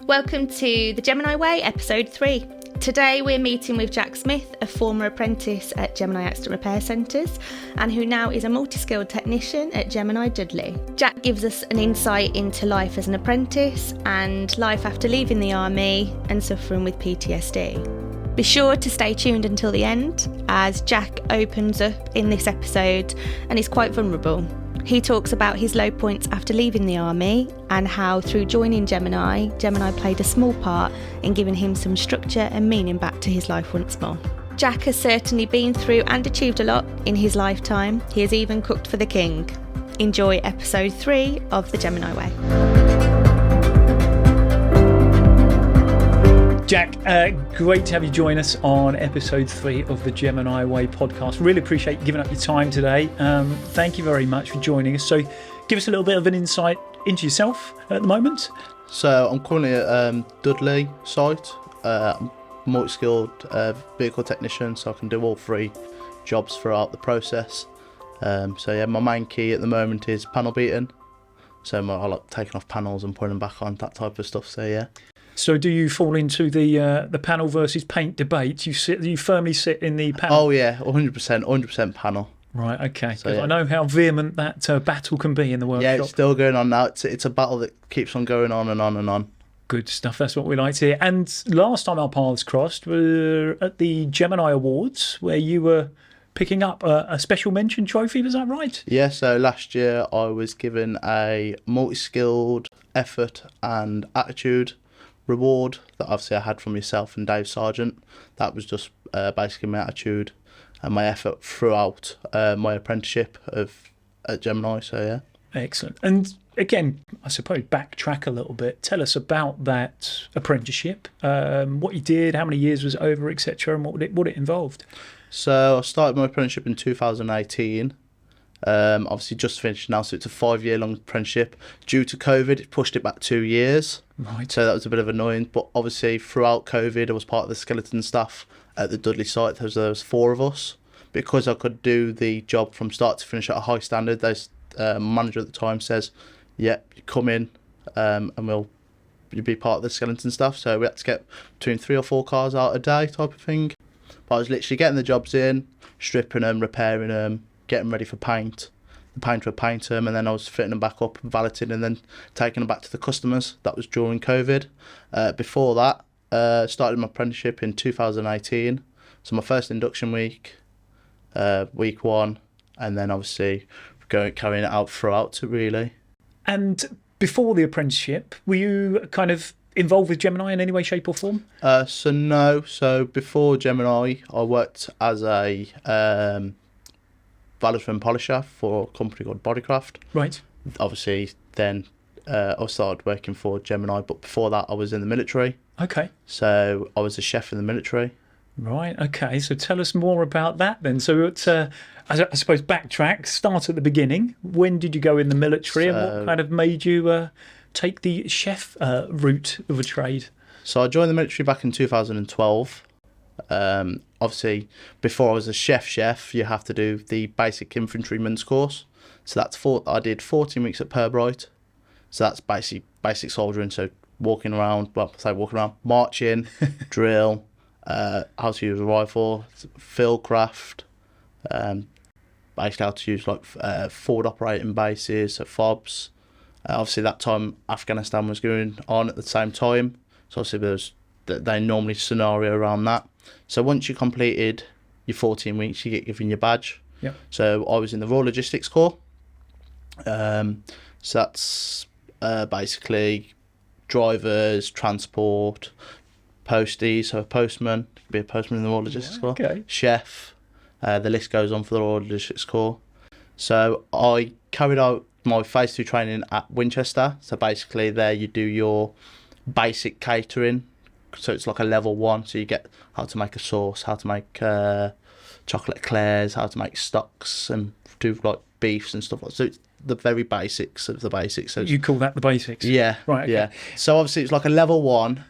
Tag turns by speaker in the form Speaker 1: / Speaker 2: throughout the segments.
Speaker 1: Welcome to the Gemini Way, episode 3. Today we're meeting with Jack Smith, a former apprentice at Gemini Accident Repair Centres and who now is a multi-skilled technician at Gemini Dudley. Jack gives us an insight into life as an apprentice and life after leaving the army and suffering with PTSD. Be sure to stay tuned until the end as Jack opens up in this episode and is quite vulnerable. He talks about his low points after leaving the army and how through joining Gemini played a small part in giving him some structure and meaning back to his life once more. Jack has certainly been through and achieved a lot in his lifetime. He has even cooked for the king. Enjoy episode 3 of the Gemini Way.
Speaker 2: Jack, great to have you join us on episode 3 of the Gemini Way podcast. Really appreciate you giving up your time today. Thank you very much for joining us. So give us a little bit of an insight into yourself at the moment.
Speaker 3: So I'm currently at Dudley site. I'm a multi-skilled vehicle technician, so I can do all 3 jobs throughout the process. My main key at the moment is panel beating. So I like taking off panels and putting them back on, that type of stuff. So yeah.
Speaker 2: So do you fall into the panel versus paint debate? You firmly sit in the panel?
Speaker 3: Oh yeah, 100% panel.
Speaker 2: Right, okay.
Speaker 3: So, yeah.
Speaker 2: I know how vehement that battle can be in the workshop.
Speaker 3: Yeah, it's still going on now. It's a battle that keeps on going on and on and on.
Speaker 2: Good stuff, that's what we like to hear. And last time our paths crossed were at the Gemini Awards, where you were picking up a special mention trophy, was that right?
Speaker 3: Yeah, so last year I was given a multi-skilled effort and attitude reward that obviously I had from yourself and Dave Sargent. That was just basically my attitude and my effort throughout my apprenticeship at Gemini, so yeah. Excellent.
Speaker 2: And again, I suppose backtrack a little bit. Tell us about that apprenticeship, what you did, how many years was it over, etc., and what it involved.
Speaker 3: So I started my apprenticeship in 2018. Obviously just finished now, so it's a 5-year-long apprenticeship. Due to COVID, it pushed it back 2 years.
Speaker 2: Right.
Speaker 3: So that was a bit of annoying. But obviously throughout COVID, I was part of the skeleton staff at the Dudley site. There was 4 of us. Because I could do the job from start to finish at a high standard, the manager at the time says, yeah, you come in and you'll be part of the skeleton staff. So we had to get between 3 or 4 cars out a day type of thing. But I was literally getting the jobs in, stripping them, repairing them, getting ready for paint. The painter would paint them, and then I was fitting them back up and valeting and then taking them back to the customers. That was during COVID. Before that, started my apprenticeship in 2018. So my first induction week, week 1, and then obviously carrying it out throughout really.
Speaker 2: And before the apprenticeship, were you kind of involved with Gemini in any way, shape or form?
Speaker 3: No. So before Gemini, I worked as a valeter and polisher for a company called Bodycraft.
Speaker 2: Right.
Speaker 3: Obviously, then I started working for Gemini, but before that, I was in the military.
Speaker 2: Okay.
Speaker 3: So I was a chef in the military.
Speaker 2: Right. Okay. So tell us more about that then. So it's, I suppose, backtrack. Start at the beginning. When did you go in the military, and what kind of made you take the chef route of a trade?
Speaker 3: So I joined the military back in 2012. Obviously, before I was a chef, you have to do the basic infantryman's course. So I did 14 weeks at Purbright. So that's basic soldiering. So walking around, marching, drill, how to use a rifle, field craft, basically how to use forward operating bases, so FOBs. Obviously that time Afghanistan was going on at the same time. So obviously they normally scenario around that. So once you completed your 14 weeks, you get given your badge.
Speaker 2: Yep.
Speaker 3: So I was in the Royal Logistics Corps. So that's basically drivers, transport, posties, so a postman, could be a postman in the Royal Logistics Corps,
Speaker 2: okay.
Speaker 3: Chef, the list goes on for the Royal Logistics Corps. So I carried out my phase 2 training at Winchester. So basically there you do your basic catering. So it's like a level 1, so you get how to make a sauce, how to make chocolate eclairs, how to make stocks and do like beefs and stuff like that. So it's the very basics of the basics. So
Speaker 2: you call that the basics?
Speaker 3: Yeah.
Speaker 2: Right. Okay.
Speaker 3: Yeah. So obviously it's like a level 1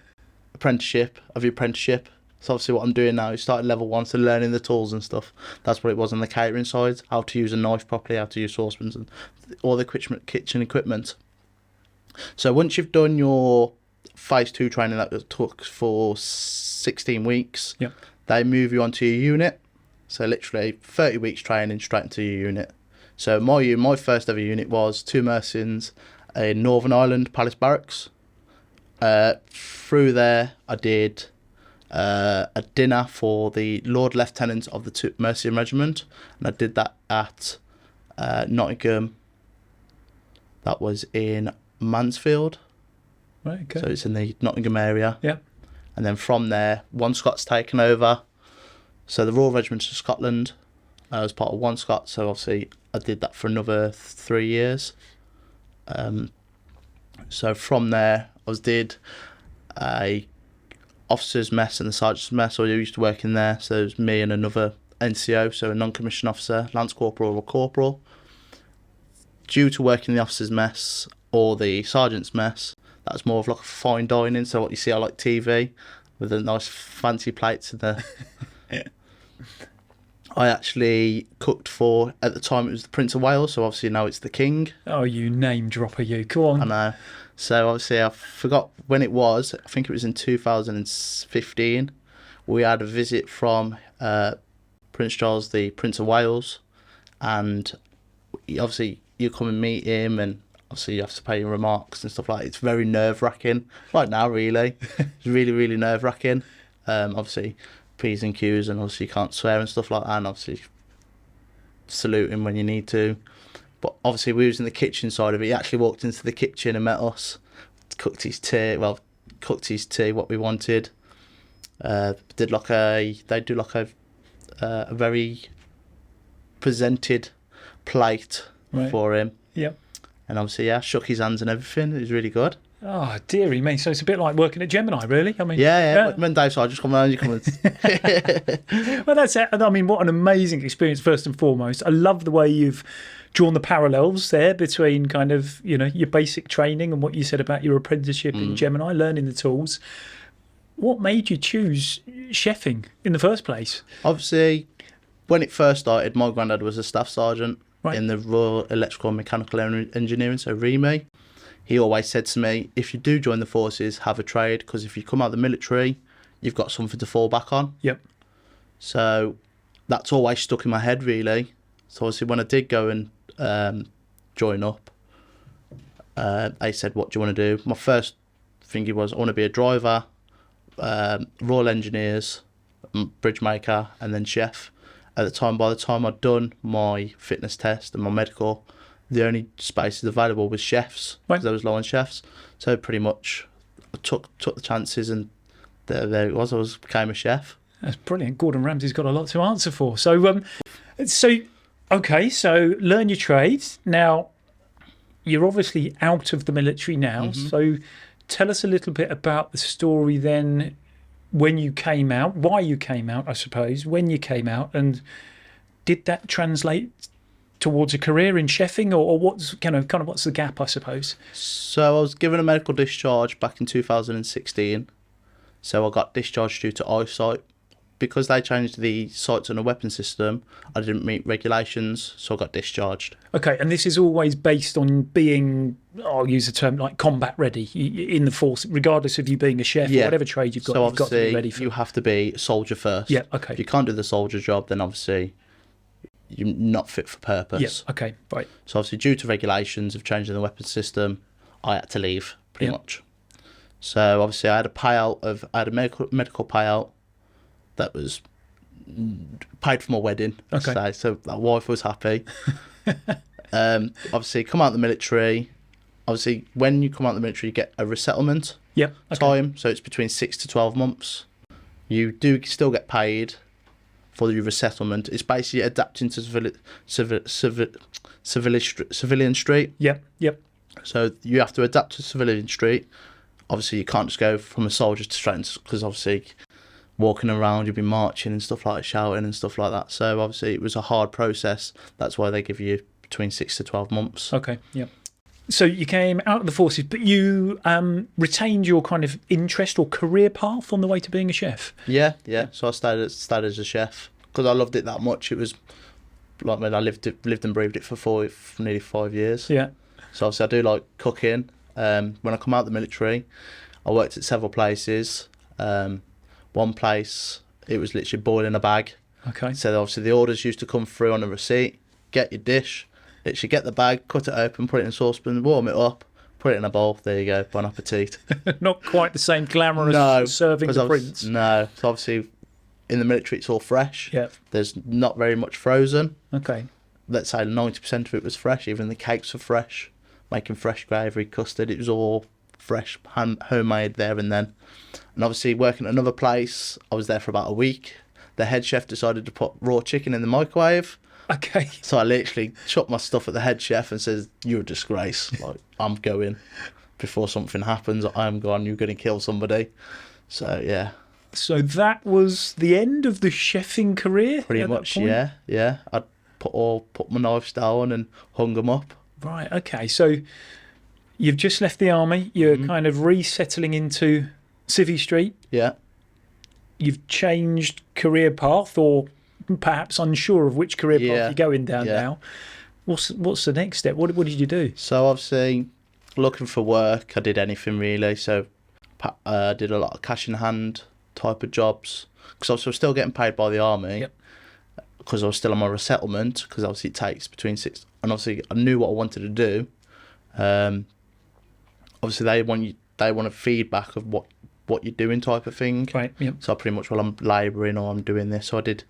Speaker 3: apprenticeship of your apprenticeship. So obviously what I'm doing now is starting level 1, so learning the tools and stuff. That's what it was on the catering side, how to use a knife properly, how to use saucepans and all the kitchen equipment. So once you've done your phase 2 training that took for 16 weeks.
Speaker 2: Yep.
Speaker 3: They move you onto your unit. So literally 30 weeks training straight into your unit. So my first ever unit was 2 Mercians in Northern Ireland, Palace Barracks. Through there, I did a dinner for the Lord Lieutenant of the Mercian Regiment, and I did that at Nottingham. That was in Mansfield.
Speaker 2: Right, okay.
Speaker 3: So it's in the Nottingham area.
Speaker 2: Yeah.
Speaker 3: And then from there, One Scott's taken over. So the Royal Regiment of Scotland, I was part of One Scott, so obviously I did that for another 3 years. So from there, I did a officers' mess and the sergeant's mess. So I used to work in there. So it was me and another NCO, so a non-commissioned officer, lance corporal or corporal. Due to working in the officers' mess or the sergeant's mess, that's more of like a fine dining. So what you see on like TV with the nice fancy plates and the. I actually cooked for, at the time it was the Prince of Wales, so obviously now it's the King.
Speaker 2: Oh, you name dropper, you. Go on.
Speaker 3: I know. So obviously I forgot when it was. I think it was in 2015. We had a visit from Prince Charles, the Prince of Wales, and obviously you come and meet him, and obviously you have to pay your remarks and stuff like that. It's very nerve-wracking. Right now, really. It's really, really nerve-wracking. Obviously, P's and Q's, and obviously you can't swear and stuff like that, and obviously salute him when you need to. But obviously we was in the kitchen side of it. He actually walked into the kitchen and met us, cooked his tea, what we wanted. They do like a very presented plate for him.
Speaker 2: Yep.
Speaker 3: And obviously, shook his hands and everything. It was really good.
Speaker 2: Oh, dearie me. So it's a bit like working at Gemini, really? I mean,
Speaker 3: yeah. When Dave said, I just come around, you come and...
Speaker 2: Well, that's it. I mean, what an amazing experience, first and foremost. I love the way you've drawn the parallels there between kind of, your basic training and what you said about your apprenticeship in Gemini, learning the tools. What made you choose chefing in the first place?
Speaker 3: Obviously, when it first started, my granddad was a staff sergeant in the Royal Electrical and Mechanical Engineering, so REME. He always said to me, if you do join the forces, have a trade, because if you come out of the military, you've got something to fall back on.
Speaker 2: Yep.
Speaker 3: So that's always stuck in my head, really. So obviously when I did go and join up, they said, what do you want to do? My first thinking was, I want to be a driver, Royal Engineers, bridge maker, and then chef. At the time, by the time I'd done my fitness test and my medical, the only spaces available was chefs, because there was low on chefs. So pretty much I took the chances, and there it was. Became a chef.
Speaker 2: That's brilliant. Gordon Ramsay's got a lot to answer for. So learn your trade. Now, you're obviously out of the military now. Mm-hmm. So tell us a little bit about the story then, when you came out, why you came out, I suppose, when you came out, and did that translate towards a career in chefing, or what's kind of what's the gap, I suppose? So
Speaker 3: I was given a medical discharge back in 2016. So I got discharged due to eyesight. Because they changed the sights on a weapon system, I didn't meet regulations, so I got discharged.
Speaker 2: Okay, and this is always based on being, I'll use a term like combat ready in the force, regardless of you being a chef or whatever trade you've got.
Speaker 3: So
Speaker 2: you've got to be ready for.
Speaker 3: You have to be a soldier first.
Speaker 2: Yeah, okay.
Speaker 3: If you can't do the soldier job, then obviously you're not fit for purpose.
Speaker 2: Yeah, okay, right.
Speaker 3: So obviously due to regulations of changing the weapon system, I had to leave, pretty much. So obviously I had a medical payout that was paid for my wedding.
Speaker 2: Okay.
Speaker 3: So my wife was happy. Obviously, come out of the military. Obviously, when you come out of the military, you get a resettlement time. So it's between 6 to 12 months. You do still get paid for your resettlement. It's basically adapting to civilian street.
Speaker 2: Yep.
Speaker 3: So you have to adapt to civilian street. Obviously, you can't just go from a soldier to straight into, because obviously walking around, you'll be marching and stuff like that, shouting and stuff like that. So obviously it was a hard process. That's why they give you between 6 to 12 months.
Speaker 2: Okay, yeah. So you came out of the forces, but you retained your kind of interest or career path on the way to being a chef?
Speaker 3: Yeah. So I started as a chef because I loved it that much. It was like, I lived and breathed it for nearly 5 years.
Speaker 2: Yeah.
Speaker 3: So obviously I do like cooking. When I come out of the military, I worked at several places. One place, it was literally boiling a bag.
Speaker 2: Okay.
Speaker 3: So obviously the orders used to come through on a receipt. Get your dish, literally get the bag, cut it open, put it in a saucepan, warm it up, put it in a bowl. There you go, bon appetit.
Speaker 2: Not quite the same glamorous as serving the prince.
Speaker 3: No, so obviously in the military it's all fresh.
Speaker 2: Yeah.
Speaker 3: There's not very much frozen.
Speaker 2: Okay.
Speaker 3: Let's say 90% of it was fresh. Even the cakes were fresh. Making fresh gravy, custard, it was all fresh, homemade there and then. And obviously working at another place, I was there for about a week. The head chef decided to put raw chicken in the microwave.
Speaker 2: Okay.
Speaker 3: So I literally chucked my stuff at the head chef and says, "You're a disgrace. Like, I'm going. Before something happens, I'm gone. You're going to kill somebody." So, yeah.
Speaker 2: So that was the end of the chefing career?
Speaker 3: Pretty much, yeah. I put my knives down and hung them up.
Speaker 2: Right, okay. So you've just left the army. You're kind of resettling into Civvy Street.
Speaker 3: Yeah.
Speaker 2: You've changed career path, or perhaps unsure of which career path you're going down now. What's the next step? What did you do?
Speaker 3: So obviously looking for work, I did anything really. So I did a lot of cash in hand type of jobs because I was still getting paid by the army.
Speaker 2: Yep.
Speaker 3: Because I was still on my resettlement, because obviously it takes between 6, and obviously I knew what I wanted to do. Obviously they want a feedback of what you're doing type of thing.
Speaker 2: Right. Yep.
Speaker 3: So pretty much, well, I'm labouring or I'm doing this. So I did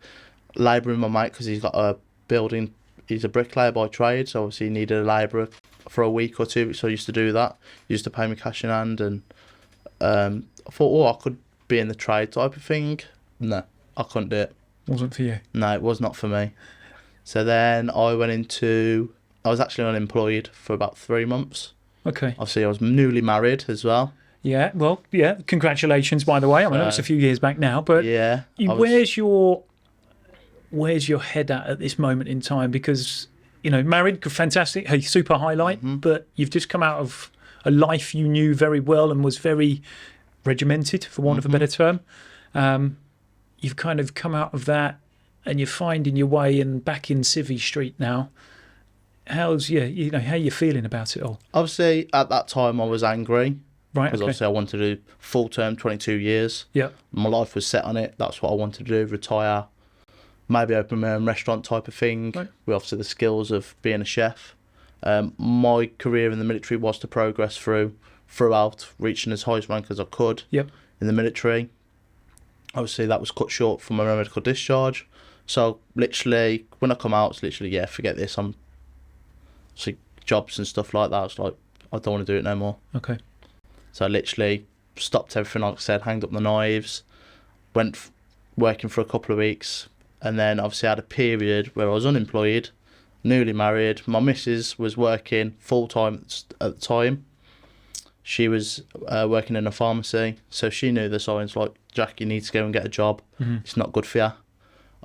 Speaker 3: labouring my mate because he's got a building. He's a bricklayer by trade, so obviously he needed a labourer for a week or two. So I used to do that. He used to pay me cash in hand, and I thought, I could be in the trade type of thing. No, I couldn't do it.
Speaker 2: Wasn't for you?
Speaker 3: No, it was not for me. So then I was actually unemployed for about 3 months.
Speaker 2: Okay.
Speaker 3: Obviously I was newly married as well.
Speaker 2: Yeah, well, yeah, congratulations, by the way. I know it's a few years back now, but
Speaker 3: yeah,
Speaker 2: where's your head at this moment in time? Because, married, fantastic, hey, super highlight, but you've just come out of a life you knew very well and was very regimented, for want of a better term. You've kind of come out of that and you're finding your way and back in Civvy Street now. How you feeling about it all?
Speaker 3: Obviously, at that time I was angry.
Speaker 2: Right,
Speaker 3: because obviously I wanted to do full term, 22 years.
Speaker 2: Yeah.
Speaker 3: My life was set on it. That's what I wanted to do, retire, maybe open my own restaurant type of thing,
Speaker 2: right,
Speaker 3: with obviously the skills of being a chef. My career in the military was to progress throughout, reaching as high as rank as I could.
Speaker 2: Yep.
Speaker 3: In the military. Obviously that was cut short from my medical discharge. So literally, when I come out, it's literally, forget this. I'm jobs and stuff like that. I was like, I don't want to do it no more.
Speaker 2: Okay.
Speaker 3: So I literally stopped everything, like I said, hanged up the knives, went working for a couple of weeks, and then obviously had a period where I was unemployed, newly married. My missus was working full-time at the time. She was working in a pharmacy, so she knew the signs, like, Jack, you need to go and get a job. It's not good for you. I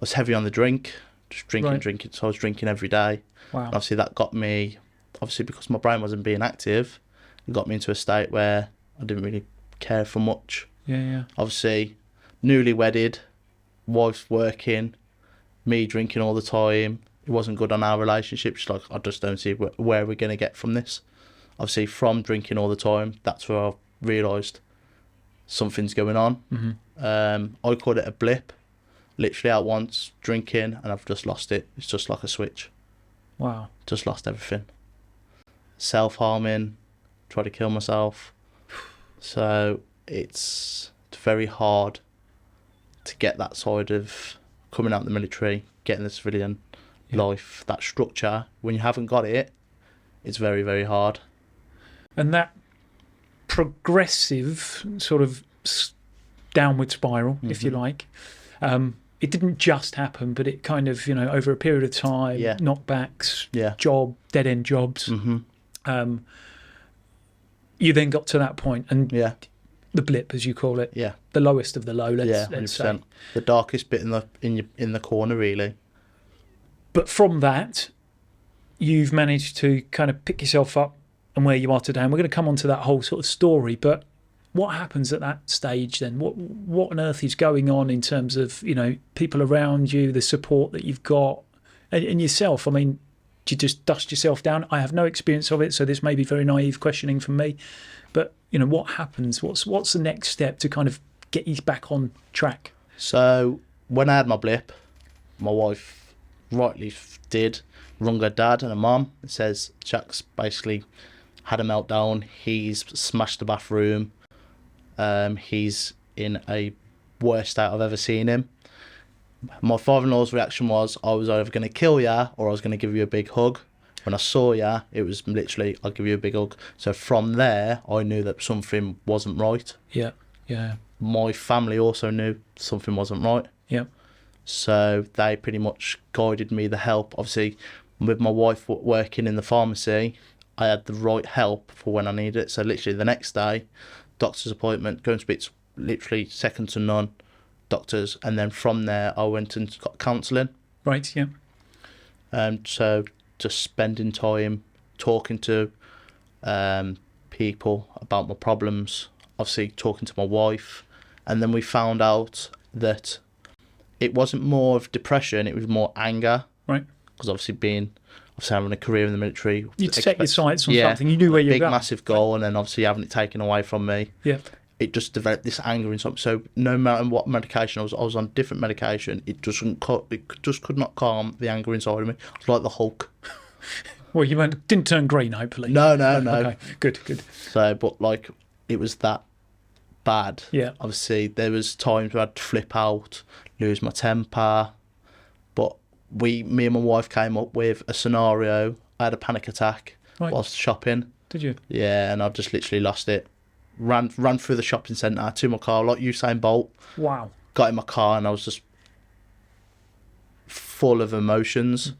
Speaker 3: was heavy on the drink, just drinking, so I was drinking every day.
Speaker 2: Wow.
Speaker 3: And obviously that got me, because my brain wasn't being active, it got me into a state where I didn't really care for much.
Speaker 2: Yeah.
Speaker 3: Obviously, newly wedded, wife working, me drinking all the time. It wasn't good on our relationship. She's like, I just don't see where we're going to get from this. Obviously, from drinking all the time, that's where I realised something's going on. I called it a blip. Literally at once, drinking, and I've just lost it. It's just like a switch.
Speaker 2: Wow.
Speaker 3: Just lost everything. Self-harming, tried to kill myself. So it's very hard to get that side of coming out of the military, getting the civilian life, that structure. When you haven't got it, it's very, very hard.
Speaker 2: And that progressive sort of downward spiral, if you like, it didn't just happen, but it kind of, over a period of time, knockbacks, job, dead-end jobs. You then got to that point, and the blip, as you call it, the lowest of the low, let's say.
Speaker 3: The darkest bit in the corner, really.
Speaker 2: But from that, you've managed to kind of pick yourself up and where you are today. And we're going to come on to that whole sort of story, but what happens at that stage then? What on earth is going on in terms of, people around you, the support that you've got, and yourself? I mean, do you just dust yourself down? I have no experience of it, so this may be very naive questioning from me, but what happens? What's the next step to kind of get you back on track?
Speaker 3: So when I had my blip, my wife rightly did rung her dad and her mum. It says Jack's basically had a meltdown. He's smashed the bathroom. He's in a worst state I've ever seen him. My father-in-law's reaction was, I was either going to kill ya or I was going to give you a big hug. When I saw ya, it was literally, I'll give you a big hug. So from there, I knew that something wasn't right.
Speaker 2: Yeah.
Speaker 3: My family also knew something wasn't right.
Speaker 2: Yeah.
Speaker 3: So they pretty much guided me the help. Obviously, with my wife working in the pharmacy, I had the right help for when I needed it. So literally the next day, doctor's appointment, going to speak to literally second to none doctors, and then from there I went and got counselling.
Speaker 2: Right, yeah.
Speaker 3: So just spending time talking to people about my problems, obviously talking to my wife, and then we found out that it wasn't more of depression, it was more anger.
Speaker 2: Right.
Speaker 3: Because obviously having a career in the military,
Speaker 2: you'd set your sights on something, you knew where you were going.
Speaker 3: Big massive goal, and then obviously having it taken away from me.
Speaker 2: Yeah.
Speaker 3: It just developed this anger in something. So no matter what medication I was on different medication, it just could not calm the anger inside of me. I was like the Hulk.
Speaker 2: Well, you didn't turn green, hopefully.
Speaker 3: No.
Speaker 2: Okay, good.
Speaker 3: So, but like, it was that bad.
Speaker 2: Yeah.
Speaker 3: Obviously, there was times where I'd flip out, lose my temper. But me and my wife came up with a scenario. I had a panic attack whilst shopping.
Speaker 2: Did you?
Speaker 3: Yeah, and I've just literally lost it. Ran through the shopping centre to my car like Usain Bolt.
Speaker 2: Wow.
Speaker 3: Got in my car and I was just full of emotions.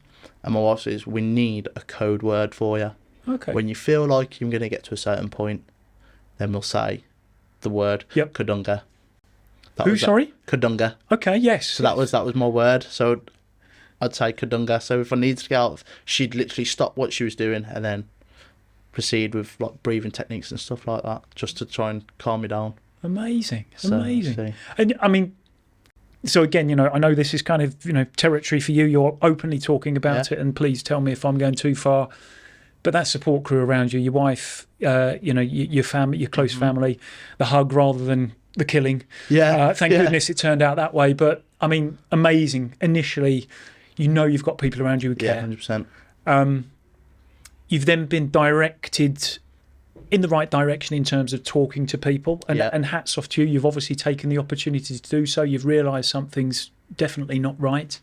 Speaker 3: And my wife says, we need a code word for you.
Speaker 2: Okay.
Speaker 3: When you feel like you're going to get to a certain point, then we'll say the word Kadunga.
Speaker 2: Who, sorry?
Speaker 3: Kadunga.
Speaker 2: Okay, yes.
Speaker 3: So that was my word. So I'd say Kadunga. So if I needed to get out, she'd literally stop what she was doing and then proceed with like breathing techniques and stuff like that, just to try and calm me down.
Speaker 2: Amazing.
Speaker 3: See.
Speaker 2: And I mean, so again, I know this is kind of territory for you. You're openly talking about it, and please tell me if I'm going too far. But that support crew around you, your wife, your family, your close family, the hug rather than the killing.
Speaker 3: Yeah.
Speaker 2: Thank goodness it turned out that way. But I mean, amazing. Initially, you've got people around you who care.
Speaker 3: Yeah, 100%.
Speaker 2: You've then been directed in the right direction in terms of talking to people, and hats off to you. You've obviously taken the opportunity to do so. You've realised something's definitely not right.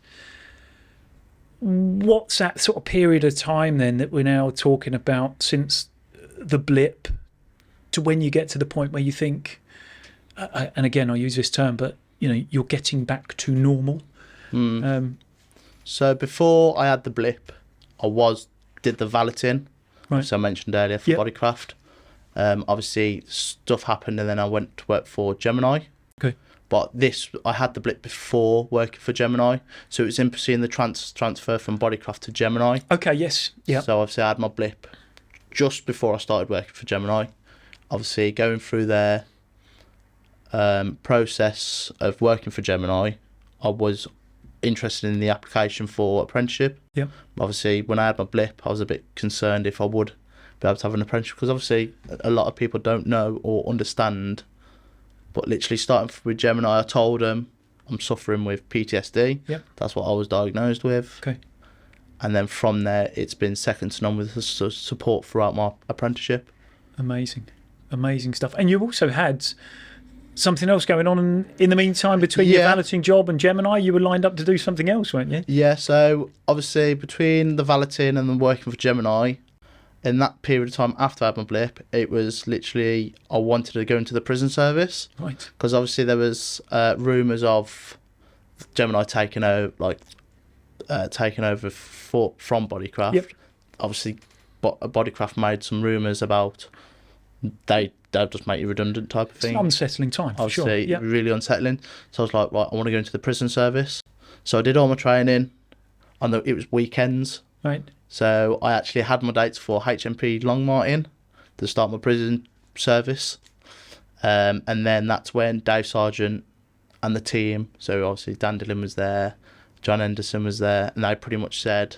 Speaker 2: What's that sort of period of time then that we're now talking about since the blip to when you get to the point where you think, and again I'll use this term, but you're getting back to normal?
Speaker 3: So before I had the blip, I did the valeting, as I mentioned earlier, for Bodycraft. Obviously stuff happened and then I went to work for Gemini.
Speaker 2: Okay.
Speaker 3: But I had the blip before working for Gemini, so it was in seeing the transfer from Bodycraft to Gemini.
Speaker 2: Okay, yes. Yeah.
Speaker 3: So obviously I had my blip just before I started working for Gemini. Obviously going through their process of working for Gemini, I was interested in the application for apprenticeship.
Speaker 2: Yeah.
Speaker 3: Obviously, when I had my blip, I was a bit concerned if I would be able to have an apprenticeship, because obviously a lot of people don't know or understand. But literally starting with Gemini, I told them I'm suffering with PTSD.
Speaker 2: Yeah.
Speaker 3: That's what I was diagnosed with.
Speaker 2: Okay.
Speaker 3: And then from there, it's been second to none with the support throughout my apprenticeship.
Speaker 2: Amazing stuff. And you also had something else going on in the meantime between your valeting job and Gemini. You were lined up to do something else, weren't you?
Speaker 3: Yeah, so obviously between the valeting and then working for Gemini, in that period of time after I had my blip, it was literally I wanted to go into the prison service.
Speaker 2: Right.
Speaker 3: Because obviously there was rumours of Gemini taking over from Bodycraft.
Speaker 2: Yep.
Speaker 3: Obviously, Bodycraft made some rumours about they'll just make you redundant type of thing.
Speaker 2: It's an unsettling time, for sure.
Speaker 3: Obviously, really unsettling. So I was like, right, I want to go into the prison service. So I did all my training. It was weekends.
Speaker 2: Right.
Speaker 3: So I actually had my dates for HMP Longmartin to start my prison service. And then that's when Dave Sargent and the team, so obviously Dan Dillon was there, John Henderson was there, and they pretty much said,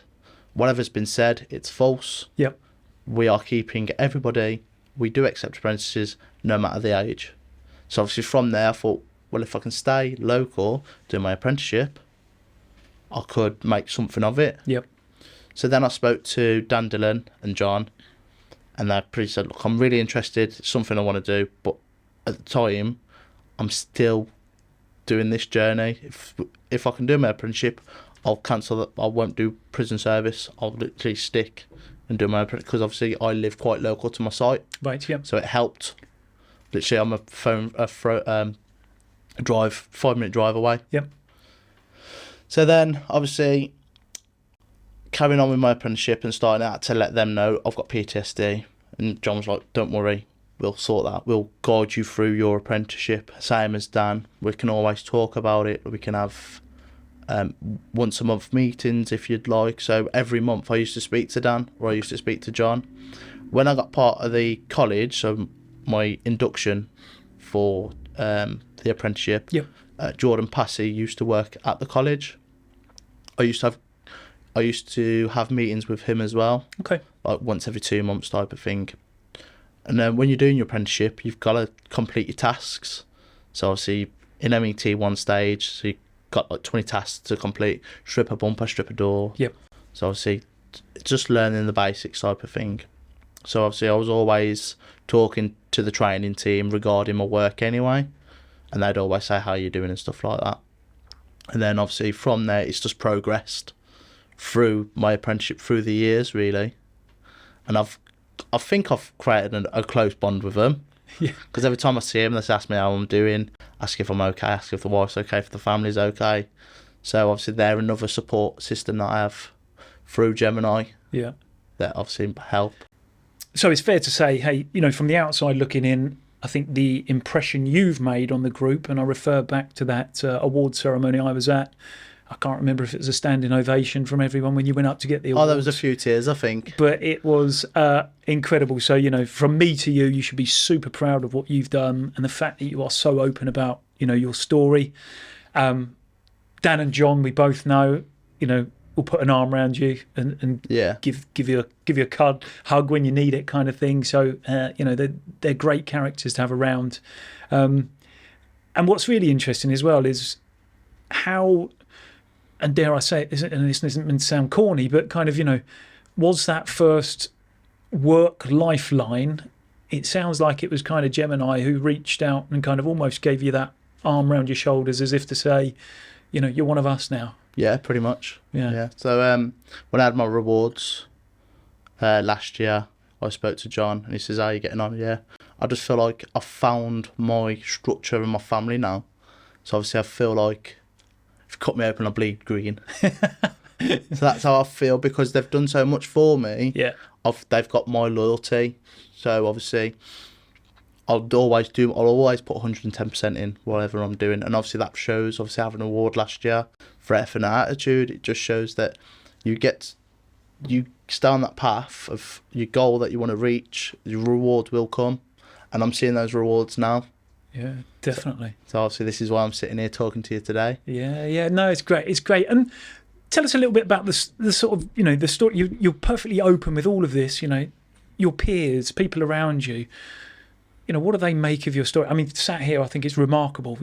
Speaker 3: whatever's been said, it's false.
Speaker 2: Yep.
Speaker 3: We are keeping everybody we do accept apprentices no matter the age. So obviously from there I thought, well, if I can stay local, do my apprenticeship, I could make something of it.
Speaker 2: Yep.
Speaker 3: So then I spoke to Dan Dillon and John, and they pretty said, look, I'm really interested, it's something I want to do, but at the time, I'm still doing this journey. If I can do my apprenticeship, I'll cancel that. I won't do prison service. I'll literally stick and do my apprenticeship, because obviously I live quite local to my site.
Speaker 2: Right, yep.
Speaker 3: So it helped. Literally, I'm a 5-minute drive away.
Speaker 2: Yep.
Speaker 3: So then, obviously, carrying on with my apprenticeship and starting out to let them know I've got PTSD. And John was like, don't worry, we'll sort that. We'll guide you through your apprenticeship. Same as Dan. We can always talk about it. We can have once a month meetings if you'd like. So every month I used to speak to Dan, or I used to speak to John. When I got part of the college, so my induction for the apprenticeship,
Speaker 2: yep.
Speaker 3: Jordan Passy used to work at the college. I used to have meetings with him as well.
Speaker 2: Okay.
Speaker 3: Like once every 2 months type of thing. And then when you're doing your apprenticeship, you've got to complete your tasks. So obviously in MET one stage, so you got like 20 tasks to complete. Strip a bumper, strip a door.
Speaker 2: Yep.
Speaker 3: So obviously just learning the basics type of thing. So obviously I was always talking to the training team regarding my work anyway. And they'd always say, how you doing and stuff like that. And then obviously from there, it's just progressed through my apprenticeship, through the years, really. And I think I've created a close bond with them.
Speaker 2: Yeah.
Speaker 3: Because every time I see them, they ask me how I'm doing, ask if I'm okay, ask if the wife's okay, if the family's okay. So obviously they're another support system that I have through Gemini.
Speaker 2: Yeah.
Speaker 3: That obviously help.
Speaker 2: So it's fair to say, hey, from the outside looking in, I think the impression you've made on the group, and I refer back to that award ceremony I was at. I can't remember if it was a standing ovation from everyone when you went up to get the awards.
Speaker 3: Oh, there was a few tears, I think.
Speaker 2: But it was incredible. So, from me to you, you should be super proud of what you've done and the fact that you are so open about, your story. Dan and John, we both know, will put an arm around you and
Speaker 3: yeah.
Speaker 2: give you a hug when you need it, kind of thing. So they're great characters to have around. And what's really interesting as well is how, and dare I say it, and this isn't meant to sound corny, but kind of was that first work lifeline? It sounds like it was kind of Gemini who reached out and kind of almost gave you that arm around your shoulders, as if to say, you're one of us now.
Speaker 3: Yeah, pretty much.
Speaker 2: Yeah.
Speaker 3: So when I had my rewards last year, I spoke to John and he says, how are you getting on? Yeah. I just feel like I've found my structure in my family now. So obviously I feel like if you cut me open, I bleed green. So that's how I feel, because they've done so much for me.
Speaker 2: Yeah.
Speaker 3: They've got my loyalty. So obviously I'll always put 110% in whatever I'm doing. And obviously that shows, obviously having an award last year for effort and attitude, it just shows that you stay on that path of your goal that you want to reach, your reward will come. And I'm seeing those rewards now.
Speaker 2: Yeah, definitely.
Speaker 3: So obviously this is why I'm sitting here talking to you today.
Speaker 2: Yeah. No, it's great. And tell us a little bit about the sort of, the story. You're perfectly open with all of this, your peers, people around you. What do they make of your story? I mean, sat here, I think it's remarkable,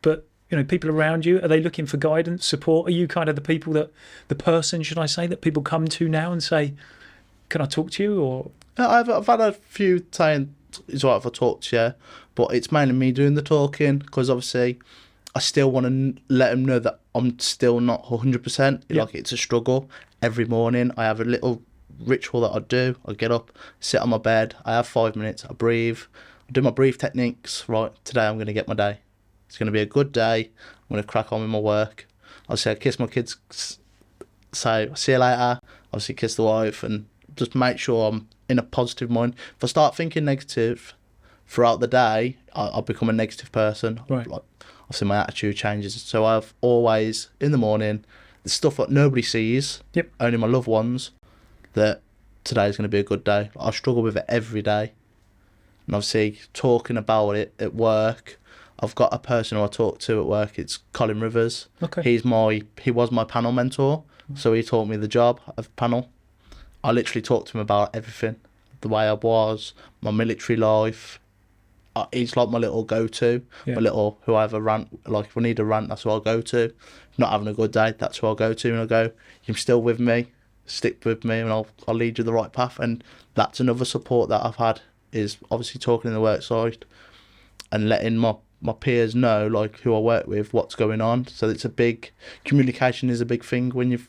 Speaker 2: but, people around you, are they looking for guidance, support? Are you kind of the person, should I say, that people come to now and say, can I talk to you? Or
Speaker 3: I've had a few saying, it's all right if I talk to you, but it's mainly me doing the talking, because obviously I still want to let them know that I'm still not 100%.
Speaker 2: Yeah.
Speaker 3: Like, it's a struggle. Every morning I have a little ritual that I do. I get up, sit on my bed, I have 5 minutes, I breathe, I do my breathe techniques. Right, today I'm going to get my day. It's going to be a good day. I'm going to crack on with my work. I'll say I kiss my kids, say see you later, obviously kiss the wife, and just make sure I'm in a positive mind. If I start thinking negative throughout the day, I'll become a negative person.
Speaker 2: Right.
Speaker 3: Like, obviously my attitude changes. So I've always, in the morning, the stuff that nobody sees,
Speaker 2: Yep.
Speaker 3: only my loved ones, that today's going to be a good day. I struggle with it every day. And obviously talking about it at work, I've got a person who I talk to at work, it's Colin Rivers.
Speaker 2: Okay.
Speaker 3: He was my panel mentor, so he taught me the job of panel. I literally talked to him about everything the way I was, my military life. It's like my little go-to, my little whoever rant. Like if I need a rant, that's who I'll go to. If not having a good day, that's who I'll go to, and I'll go, "You're still with me, stick with me, and I'll lead you the right path." And that's another support that I've had, is obviously talking in the work side and letting my peers know, like who I work with, what's going on. So it's a big, communication is a big thing when you've,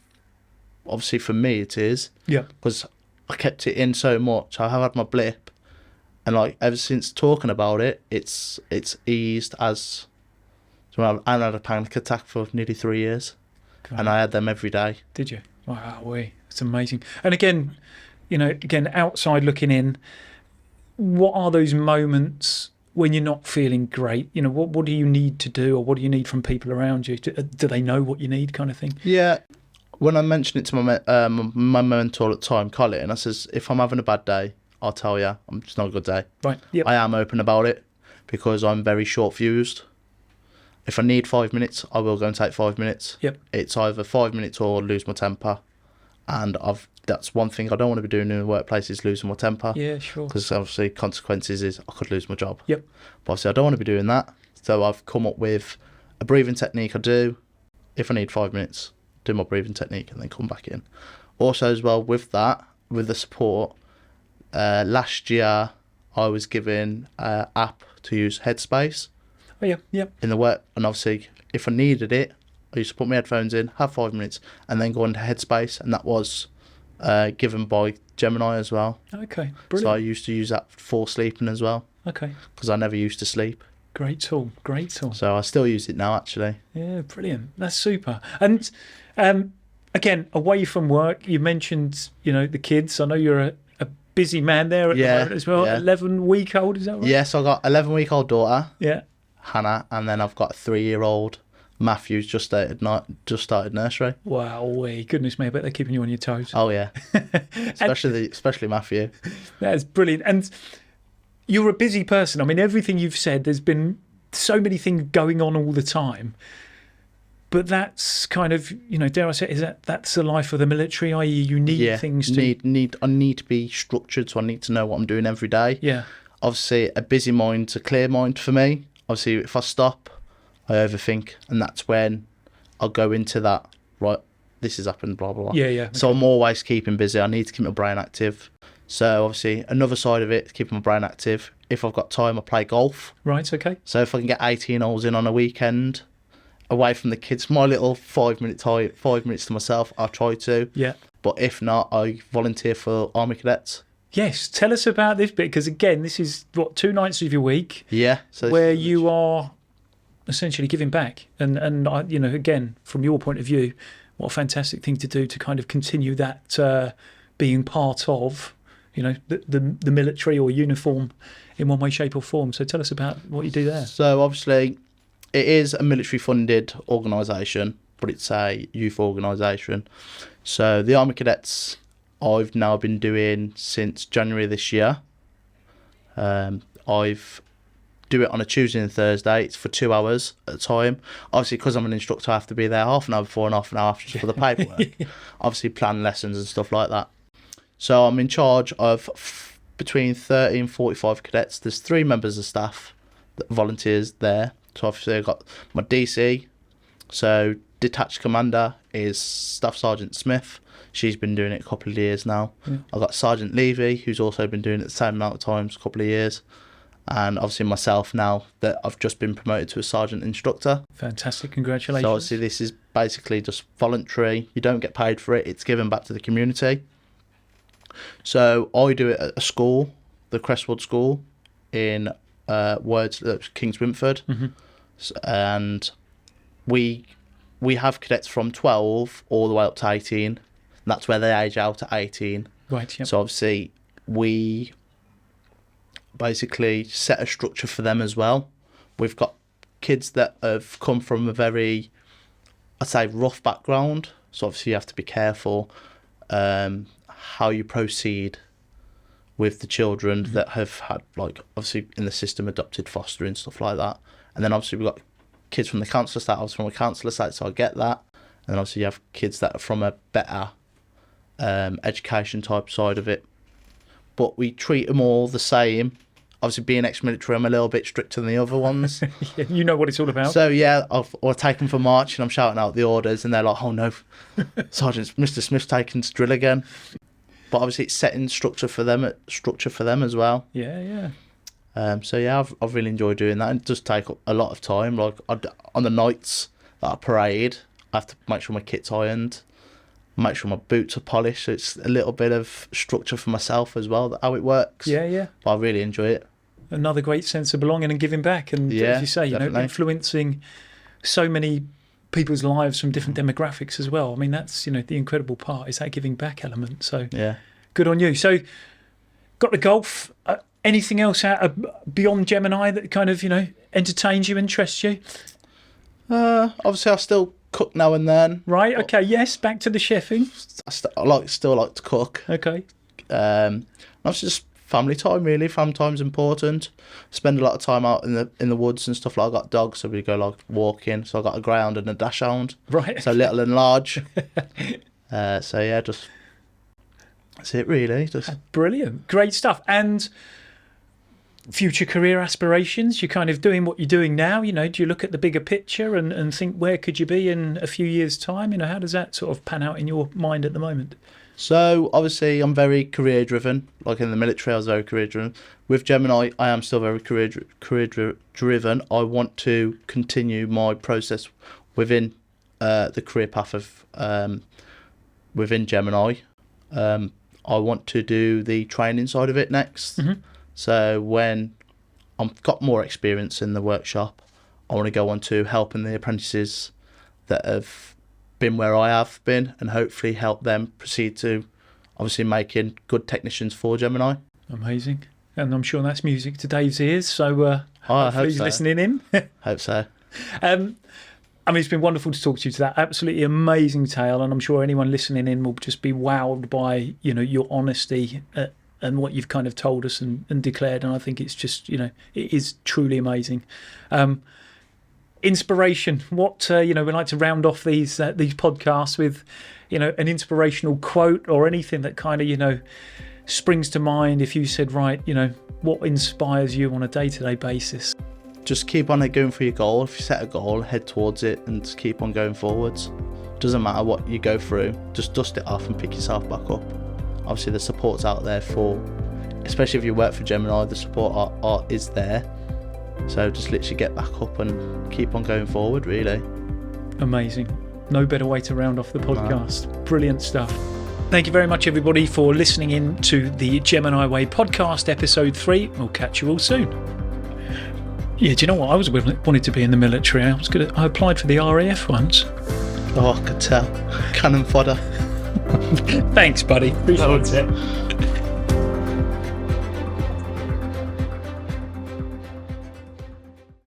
Speaker 3: obviously for me it is, because I kept it in so much. I have had my blip, and like ever since talking about it, it's eased. As so I had a panic attack for nearly 3 years, and I had them every day.
Speaker 2: Did you? Wow, it's amazing. And again, outside looking in, what are those moments when you're not feeling great? What do you need to do, or what do you need from people around you? Do they know what you need, kind of thing?
Speaker 3: Yeah. When I mentioned it to my mentor at the time, Colin, I says, if I'm having a bad day, I'll tell you, it's not a good day.
Speaker 2: Right. Yep.
Speaker 3: I am open about it, because I'm very short-fused. If I need 5 minutes, I will go and take 5 minutes.
Speaker 2: Yep.
Speaker 3: It's either 5 minutes or lose my temper. And that's one thing I don't want to be doing in the workplace, is losing my temper.
Speaker 2: Yeah, sure.
Speaker 3: Because obviously consequences is I could lose my job.
Speaker 2: Yep.
Speaker 3: But obviously I don't want to be doing that. So I've come up with a breathing technique I do. If I need 5 minutes, do my breathing technique and then come back in. Also as well with that, with the support, last year I was given an app to use Headspace.
Speaker 2: Oh yeah, yep.
Speaker 3: In the work, and obviously if I needed it, I used to put my headphones in, have 5 minutes, and then go into Headspace, and that was given by Gemini as well.
Speaker 2: Okay, brilliant.
Speaker 3: So I used to use that for sleeping as well.
Speaker 2: Okay.
Speaker 3: Because I never used to sleep.
Speaker 2: Great tool.
Speaker 3: So I still use it now, actually.
Speaker 2: Yeah, brilliant. That's super. And again, away from work, you mentioned, the kids. I know you're a busy man there at the moment as well.
Speaker 3: Yeah.
Speaker 2: 11-week-old, is that right?
Speaker 3: Yes, I've got 11-week-old daughter,
Speaker 2: Yeah.
Speaker 3: Hannah, and then I've got a 3-year-old, Matthew's just started nursery.
Speaker 2: Wow, goodness me, I bet they're keeping you on your toes.
Speaker 3: Oh yeah, especially Matthew.
Speaker 2: That's brilliant. And you're a busy person. I mean, everything you've said, there's been so many things going on all the time. But that's kind of, dare I say, that's the life of the military, i.e. you need things to...
Speaker 3: I need to be structured, so I need to know what I'm doing every day.
Speaker 2: Yeah.
Speaker 3: Obviously, a busy mind's a clear mind for me. Obviously, if I stop, I overthink, and that's when I'll go into that, right, this has happened, blah, blah, blah.
Speaker 2: Yeah. Okay.
Speaker 3: So I'm always keeping busy. I need to keep my brain active. So obviously, another side of it is keeping my brain active. If I've got time, I play golf.
Speaker 2: Right, okay.
Speaker 3: So if I can get 18 holes in on a weekend, away from the kids, my little 5 minutes to myself, I'll try to.
Speaker 2: Yeah.
Speaker 3: But if not, I volunteer for Army Cadets.
Speaker 2: Yes, tell us about this bit, because again, this is, 2 nights of your week
Speaker 3: Yeah. So
Speaker 2: where you are essentially giving back. And again, from your point of view, what a fantastic thing to do to kind of continue that being part of, the military or uniform in one way, shape or form. So tell us about what you do there.
Speaker 3: So obviously, it is a military-funded organisation, but it's a youth organisation. So the Army Cadets, I've now been doing since January this year. I've do it on a Tuesday and Thursday. It's for 2 hours at a time. Obviously, because I'm an instructor, I have to be there half an hour before and half an hour after just for the paperwork. Obviously, plan lessons and stuff like that. So I'm in charge of between 30 and 45 cadets. There's 3 members of staff, that volunteers there. So obviously I've got my DC. So detached commander is Staff Sergeant Smith. She's been doing it a couple of years now. Yeah. I've got Sergeant Levy, who's also been doing it the same amount of times, a couple of years. And obviously myself now, that I've just been promoted to a sergeant instructor.
Speaker 2: Fantastic, congratulations.
Speaker 3: So obviously this is basically just voluntary. You don't get paid for it. It's given back to the community. So I do it at a school, the Crestwood School in Kings Wimford. Mm-hmm. And we have cadets from 12 all the way up to 18. That's where they age out at 18.
Speaker 2: Right, yep.
Speaker 3: So obviously we basically set a structure for them as well. We've got kids that have come from a very, I'd say, rough background. So obviously you have to be careful how you proceed with the children mm-hmm. that have had, like, obviously in the system adopted fostering, stuff like that. And then obviously we've got kids from the council estate. I was from a council estate, so I get that. And then obviously you have kids that are from a better education type side of it. but we treat them all the same. Obviously, being ex-military, I'm a little bit stricter than the other ones.
Speaker 2: Yeah, you know what it's all about.
Speaker 3: So yeah, I'll take them for march, and I'm shouting out the orders, and they're like, "Oh no, Sergeant Mr. Smith's taking to drill again." But obviously, it's setting structure for them as well.
Speaker 2: Yeah.
Speaker 3: So yeah, I've really enjoyed doing that, and it does take a lot of time. Like on the nights that I parade, I have to make sure my kit's ironed, make sure my boots are polished. So it's a little bit of structure for myself as well, how it works.
Speaker 2: Yeah.
Speaker 3: But I really enjoy it.
Speaker 2: Another great sense of belonging and giving back, and as you say,
Speaker 3: definitely.
Speaker 2: Influencing so many people's lives from different demographics as well. I mean, that's the incredible part is that giving back element. So
Speaker 3: yeah,
Speaker 2: good on you. So got the golf. Anything else beyond Gemini that kind of entertains you, interests you?
Speaker 3: Obviously I still cook now and then.
Speaker 2: Right. Okay. Yes. Back to the chefing.
Speaker 3: I still like to cook.
Speaker 2: Okay.
Speaker 3: Obviously just family time, really. Family time's important. Spend a lot of time out in the woods and stuff. Like I got dogs, so we go like walking. So I got a greyhound and a dachshund.
Speaker 2: Right.
Speaker 3: So little and large. So yeah, just that's it really. Just
Speaker 2: brilliant, great stuff. And future career aspirations? You're kind of doing what you're doing now. Do you look at the bigger picture and think where could you be in a few years' time? How does that sort of pan out in your mind at the moment?
Speaker 3: So obviously I'm very career driven. Like in the military I was very career driven. With Gemini I am still very career driven. I want to continue my process within the career path of within Gemini. I want to do the training side of it next.
Speaker 2: Mm-hmm.
Speaker 3: So when I've got more experience in the workshop, I want to go on to helping the apprentices that have been where I have been and hopefully help them proceed to obviously making good technicians for Gemini.
Speaker 2: Amazing. And I'm sure that's music to Dave's ears, so hopefully he's listening in.
Speaker 3: Hope so.
Speaker 2: It's been wonderful to talk to you to that absolutely amazing tale, and I'm sure anyone listening in will just be wowed by your honesty and what you've kind of told us and declared, and I think it's just it is truly amazing. Inspiration. What we like to round off these podcasts with an inspirational quote or anything that kind of springs to mind. If you said what inspires you on a day-to-day basis?
Speaker 3: Just keep on going for your goal. If you set a goal, head towards it and just keep on going forwards. Doesn't matter what you go through, just dust it off and pick yourself back up. Obviously the support's out there especially if you work for Gemini, the support is there. So just literally get back up and keep on going forward, really. Amazing.
Speaker 2: No better way to round off the podcast. No. Brilliant stuff. Thank you very much, everybody, for listening in to the Gemini Way podcast, episode 3. We'll catch you all soon. Yeah, do you know what? I wanted to be in the military. I applied for the RAF once.
Speaker 3: Oh, I could tell. Cannon fodder.
Speaker 2: Thanks, buddy. Appreciate it.